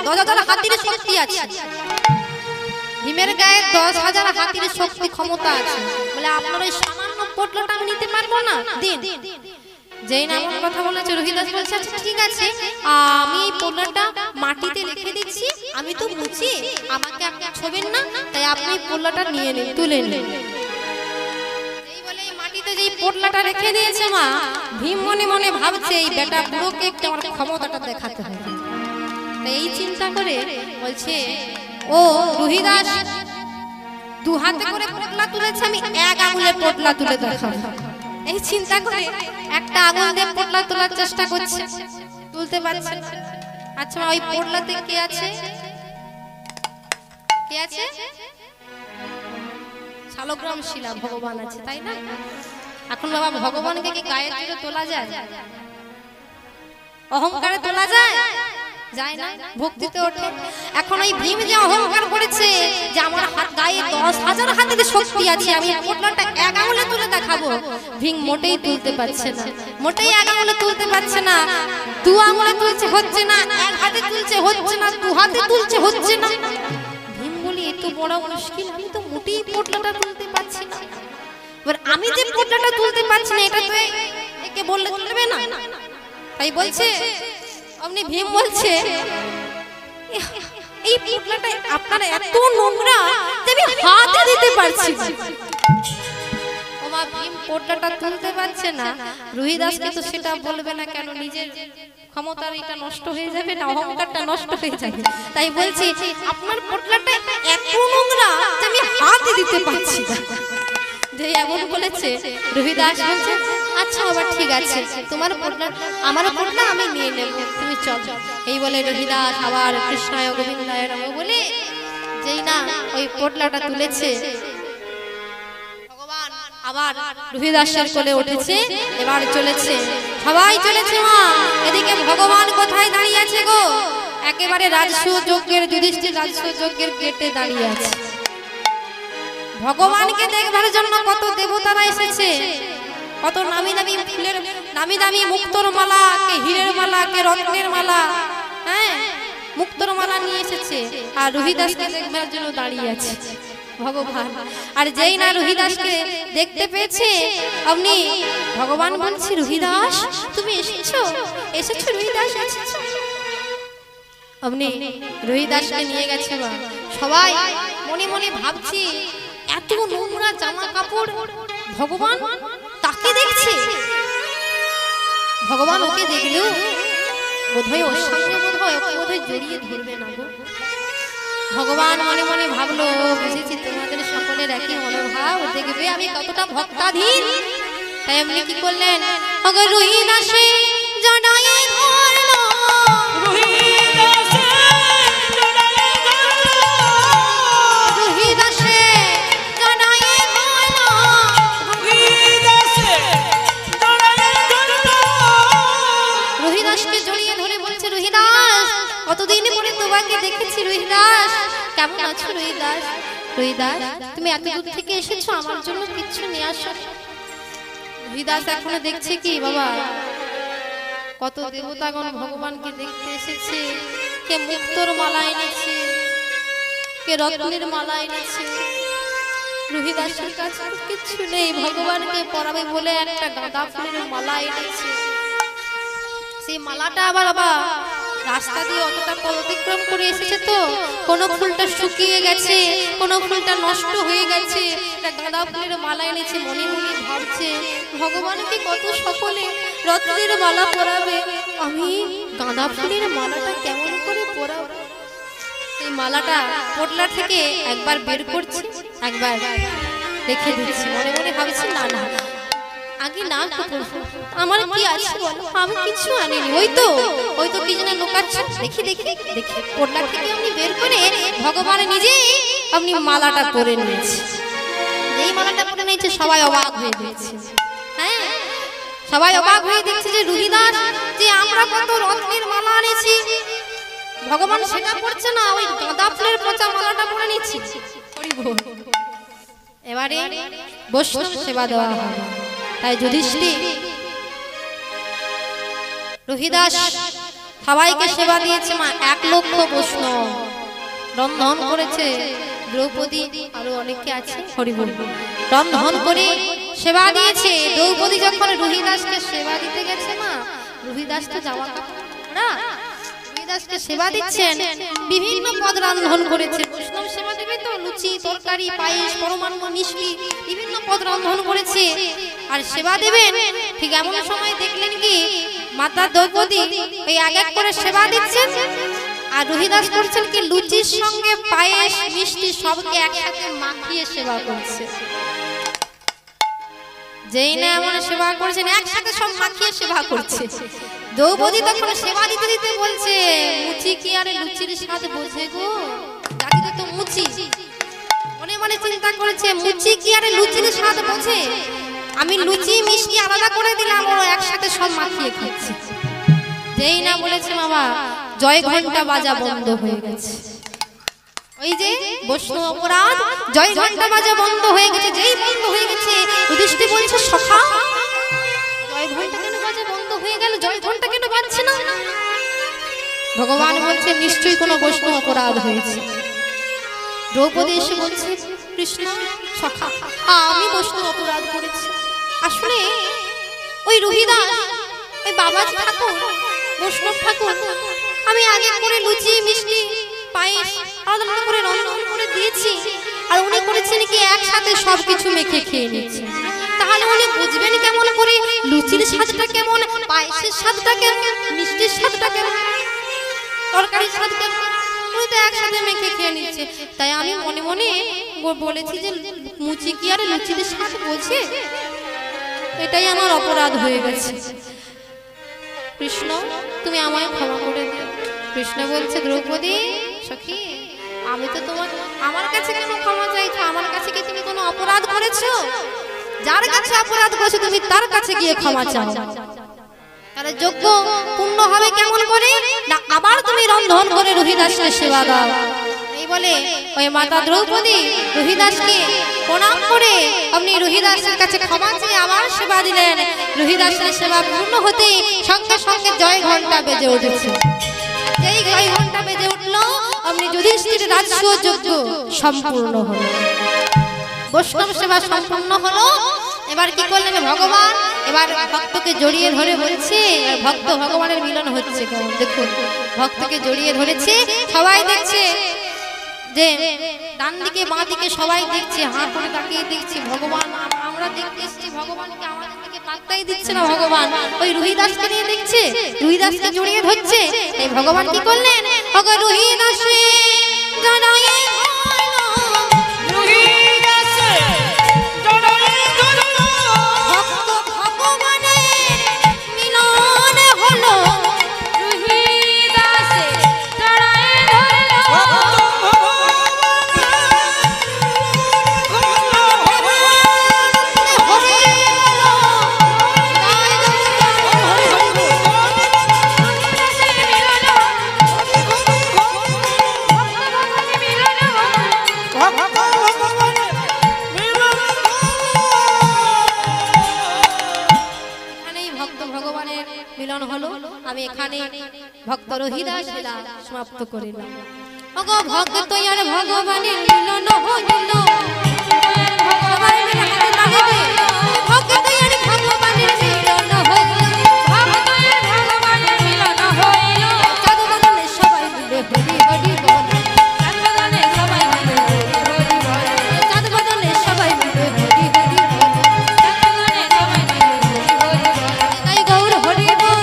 10,000 হাতির শক্তি আছে। ভীমের গায়ে 10,000 হাতির শক্তি ক্ষমতা আছে বলে আপনার ওই সামান্য পোটলাটা আমি নিতে পারবো না, দিন। যেই না এমন কথা বলেছে রোহিদাস বলছে আচ্ছা ঠিক আছে, আমি এই পোটলাটা মাটিতে রেখে দিচ্ছি, আমি তো মুছি, আমাকে আপনি ছোবেন না, তাই আপনি পোটলাটা নিয়ে নিন, তুলে নিন। এই বলে মাটিতে যেই পোটলাটা রেখে দিয়েছে মা, ভীম মনে মনে ভাবছে এই বেটা বুড়োকে একটু আমার ক্ষমতাটা দেখাতে হবে। তাই এই চিন্তা করে বলছে ও রোহিদাস, দু হাতে করে পোটলা তুলেছে, আমি এক আঙুলে পোটলা তুলে দেখাবো। এই চিন্তা করে একটা আঙুল দিয়ে পোটলা তোলার চেষ্টা করছে, তুলতে পারছে না। আচ্ছা ওই পোটলাতে কে আছে? কে আছে? শালগ্রাম শিলা ভগবান আছে, তাই না? এখন বাবা ভগবানকে কি গায়ে তুলে তোলা যায়? অহংকারে তোলা যায়? যায় না, ভক্তিতে ওঠে। এখন ওই ভীম যে অহংকার করেছে যে আমার হাত গায়ে 10,000 হাতের শক্তি আছে, আমি পোটলাটা এক আঙুলে তুলে দেখাবো, ভীম মোটেই তুলতে পারছে না, মোটেই এক আঙুলে তুলতে পারছে না। দু আঙুলে তুলছে হচ্ছে না, এক হাতে তুলছে হচ্ছে না, দু হাতে তুলছে হচ্ছে না। ভীম বলি এত বড় মুশকিল, আমি তো মোটেই পোটলাটা তুলতে পারছি না। এবার আমি যে পোটলাটা তুলতে পারছি না এটা তো একে বললে চলবে না। তাই বলছে আপনি ভীম বলছে এই পোটলাটা আপনার এত নোংরা যে আমি হাতে দিতে পারছি না। ও মা ভীম পোটলাটা তুলতে পারছে না, রোহিদাসকে তো সেটা বলবে না কেন, নিজের ক্ষমতার এটা নষ্ট হয়ে যাবে না, অহংকারটা নষ্ট হয়ে যাবে। তাই বলছি আপনার পোটলাটা এত নোংরা যে আমি হাতে দিতে পারছি না। যে এমন বলেছে রোহিদাস বলছে আচ্ছা বাবা ঠিক আছে, তোমার পোটলা আমার পোটলা আমি নিয়ে নেব, তুমি চল। এই বলে রোহিদাস আবার কৃষ্ণায় গোবিন্দায় নমঃ বলে যেই না ওই পোটলাটা তুলেছে, ভগবান আবার রোহিদাসের কোলে উঠেছে, এবার চলেছে, সবাই চলেছে মা। এদিকে ভগবান কোথায় দাঁড়িয়ে আছে গো? একেবারে রাজসূয় যজ্ঞের, যুধিষ্ঠির রাজসূয় যজ্ঞের গেটে দাঁড়িয়ে আছে। ভগবানকে দেখবার জন্য কত দেবতারা এসেছে, কত নামি দামি ফুলের, নামি দামি মুক্তোর মালা, কে হীরের মালা, কে রত্নের মালা, হ্যাঁ মুক্তোর মালা নিয়ে এসেছে, আর রোহিদাসকে দেখবার জন্য দাঁড়িয়ে আছে ভগবান। আর যেই না রোহিদাসকে দেখতে পেয়েছে আপনি, ভগবান বলছে রোহিদাস তুমি এসেছো, এসেছো রোহিদাস এসেছো। আপনি রোহিদাসকে নিয়ে গেছে মা। সবাই মনে মনে ভাবছি এত নোংরা জামা কাপড়, ভগবান তাকে দেখছে, ভগবান ওকে দেখলেও বোধহয় ওর সঙ্গে বোধহয় ওকে বোধহয় জড়িয়ে ধরবে না গো। ভগবান মনে মনে ভাবলো বুঝেছি তোমাদের সকলের একই মনোভাব, দেখবে আমি কতটা ভক্তাধীন। তাই আপনি কি করলেন, অগর রোহিদাসে জড়ায়ে ধরলো, কতদিন পরে তোমাকে দেখেছি রোহিদাস, কেমন আছো রোহিদাস? রোহিদাস তুমি এত দূর থেকে এসেছো, আমার জন্য কিছু নিয়ে আসো। রোহিদাস এখনো দেখছে কি বাবা, কত দেবতাগণ ভগবানকে দেখতে এসেছে, কে মুক্তোর মালা এনেছে, কে রত্নের মালা এনেছে। রোহিদাসের কাছে কিছু নেই, ভগবানকে পরাবে বলে একটা গাঁদা ফুলের মালা এনেছে। সেই মালাটা আবার বাবা রাস্তা দিয়ে অতটা পথ অতিক্রম করে এসেছে, তো কোনো ফুলটা শুকিয়ে গেছে, কোনো ফুলটা নষ্ট হয়ে গেছে, একটা গাঁদা ফুলের মালা এনেছে। মনে মনে ভাবছে ভগবানকে কত সকলে রত্নের মালা পরাবে, আমি গাঁদা ফুলের মালাটা কেমন করে পরাবো। এই মালাটা পোটলা থেকে একবার বের করছি, একবার রেখে দিচ্ছি। মনে মনে ভাবছি না না আগে না আমার কি আছে বলো, আমি কিছু আনিনি, ওই তো কি যেন লুকাচ্ছে, দেখি দেখি দেখি পোটলা থেকে আপনি বের করে ভগবান নিজে আপনি মালাটা পরে নিয়েছে। যেই মালাটা পরে নিয়েছে সবাই অবাক হয়ে দেখছে, হ্যাঁ সবাই অবাক হয়ে দেখছে যে রোহিদাস যে আমরা কত রত্নের মালা আনেছি, ভগবান সেটা পড়ছে না, ওই গাঁদা ফুলের পচা মালাটা পরে নিচ্ছে। এবারে বৈষ্ণব সেবা দেওয়া হবে। তাই যুধিষ্ঠির রোহিদাস সবাইকে সেবা দিয়েছে মা, 1 লক্ষ বৈষ্ণব রন্ধন করেছে। দ্রৌপদী আরো অনেকে আছে, হরি বল, রন্ধন করে সেবা দিয়েছে। দ্রৌপদী যখন রুহিদাসকে সেবা দিতে গেছে মা, রুহিদাস তো যাওয়া না, রুহিদাসকে সেবা দিচ্ছেন, বিভিন্ন পদ রন্ধন করেছে। বৈষ্ণব সেবা দেবে তো লুচি তরকারি পায়েস পরমান্ন মিষ্টি বিভিন্ন পদ রন্ধন করেছে আর সেবা দেবেন। ঠিক এমন সময় দেখলেন কি মাতা দ্রৌপদী ওই এক এক করে সেবা দিচ্ছেন আর রুহিদাস করছেন কি লুচির সঙ্গে পায়েস মিষ্টি সবকে একসাথে মাখিয়ে সেবা করছে। যেই না এমন সেবা করছেন একসাথে সব মাখিয়ে সেবা করছে। দ্রৌপদী তখন সেবা দিতে দিতে বলছে, মুচি কি আরে লুচির স্বাদ বোঝে গো, জাতিতে তো মুচি। মনে মনে চিন্তা করেছে, মুচি কি আরে লুচির স্বাদ বোঝে, আমি লুচি মিষ্টি আলাদা করে দিলাম, ও একসাথে সব মাখিয়ে খাচ্ছে। যেই না বলেছে বাবা, জয় ঘন্টা বাজা বন্ধ হয়ে গেছে। ওই যে বৈষ্ণব অপরাধ, জয় ঘন্টা বাজা বন্ধ হয়ে গেছে। যেই বন্ধ হয়ে গেছে যুধিষ্ঠির বলছে, সখা জয় ঘন্টা কেন বাজা বন্ধ হয়ে গেল, জয় ঘন্টা কেন বাজছে না? ভগবান বলছে, নিশ্চয়ই কোনো বৈষ্ণব অপরাধ হয়েছে। দ্রৌপদী এসে বলছে, কৃষ্ণ সখা আমি বৈষ্ণব অপরাধ করেছি। আসলে ওই রুহিদাস, ওই বাবাজি ঠাকুর, বৈষ্ণব ঠাকুর, আমি আগে করে লুচি মিষ্টি পায়েস আলাদা করে রন্ধন করে দিয়েছি আর উনি করেছেন কি একসাথে সবকিছু মেখে খেয়ে নিচ্ছে। তাহলে উনি বুঝবেন কেমন করে লুচির স্বাদটা কেমন, পায়েসের স্বাদটা কেমন, মিষ্টির স্বাদটা কেমন, তরকারির স্বাদ কেমন? উনি তো একসাথে মেখে খেয়ে নিচ্ছে। তাই আমি মনে মনে বলেছি যে মুচি কি আর লুচির স্বাদ বোঝে, এটাই আমার অপরাধ হয়ে গেছে। কৃষ্ণ তুমি আমায় ক্ষমা করে দিও। কৃষ্ণ বলছে, দ্রৌপদী সখী আমি তো তোমার, আমার কাছে কেন ক্ষমা চাইছো? আমার কাছে কি তুমি কোনো অপরাধ করেছো? যার কাছে অপরাধ করেছো তুমি তার কাছে গিয়ে ক্ষমা চাও। তাহলে যোগ্য পূর্ণ হবে কেমন করে না, আবার তুমি রন্ধন করে রুহিদাসকে সেবা দাও। এই বলে ওই মাতা দ্রৌপদী রুহিদাসকে প্রণাম করে আপনি রুহিদাসের কাছে ক্ষমা চেয়ে আবার সেবা দিলেন। রুহিদাসের সেবা পূর্ণ হতে সঙ্গে সঙ্গে জয় ঘন্টা বেজে উঠেছে। যেই জয় ঘন্টা বেজে উঠলো আপনি যুধিষ্ঠির রাজ্য যজ্ঞ সম্পূর্ণ হলো, বৈষ্ণব সেবা সম্পূর্ণ হলো। এবার কি করলেন ভগবান, এবার ভক্তকে জড়িয়ে ধরে বলছে, ভক্ত ভগবানের মিলন হচ্ছে কেমন দেখুন। ভক্তকে জড়িয়ে ধরেছে, সবাই দেখছে যে ডান দিকে বাঁ দিকে সবাই দেখছে, হাত করে তাকিয়ে দেখছে। ভগবান আমরা দেখতে এসেছি, ভগবানকে আমাদের দিকে পাত্তাই দিচ্ছে না। ভগবান ওই রুহিদাসকে নিয়ে দেখছে, রুহিদাসকে জড়িয়ে ধরছে। এই ভগবান কি করলেন, ওগো রুহিদাসে জড়ায়ে ধরো, রুহিদাসে জড়ায়ে ধরো, ভক্ত ভগবানের মিলন হলো। রুহিদাসে জড়ায়ে ধরো, আমি এখানে ভক্ত রুহিদাস সমাপ্ত করিলাম। ওগো ভক্ত আর ভগবানের মিলন হইল, ভগবানের মিলন হইল, ভক্ত আর ভগবানের মিলন হইল, ভক্ত আর ভগবানের মিলন হইল। চাঁদবদনে সবাই মিলে হরি হরি বল, চাঁদবদনে সবাই মিলে হরি হরি বল, চাঁদবদনে সবাই মিলে হরি হরি বল, চাঁদবদনে সবাই মিলে হরি হরি বল। তাই গৌর হরি বল,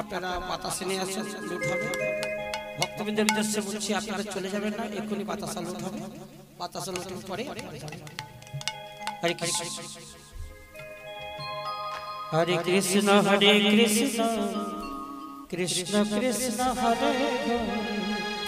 আপনারা বাতাসে নিয়ে আসেন, লুট হবে। ভক্তবৃন্দের উদ্দেশ্যে বলছি আপনারা চলে যাবেন না, এক্ষুনি বাতাসা লুট হবে। বাতাসা লুটের পরে हरे कृष्ण हरे कृष्ण कृष्ण कृष्ण हरे हरे